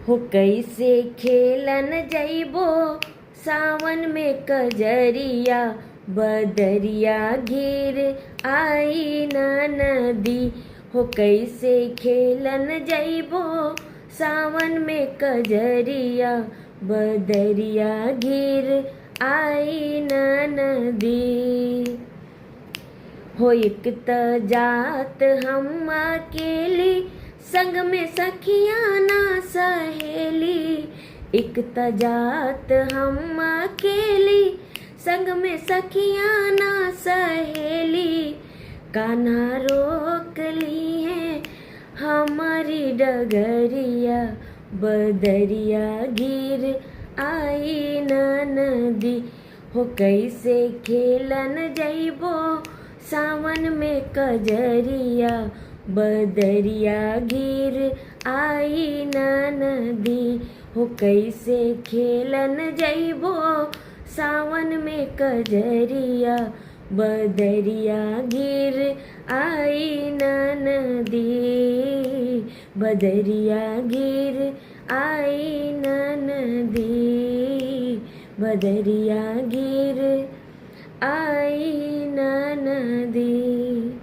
हो कैसे खेलन जइबो सावन में कजरिया, बदरिया घिर आई न नदी। हो कैसे खेलन जइबो सावन में कजरिया, बदरिया घिर आई न नदी। हो एक त जात हम अकेली, संग में सखियाँ ना सहेली। एक त जात हम अकेली, संग में सखियाँ ना सहेली। कान्हा रोक ली है हमारी डगरिया, बदरिया गिर आई न नदी। हो कैसे खेलन जइबो सावन में कजरिया, बदरिया गिर आई न नदी। हो कैसे खेलन जइबो सावन में कजरिया, बदरिया गिर आई न नदी। बदरिया गिर आई न नदी, बदरिया गिर आई न नदी।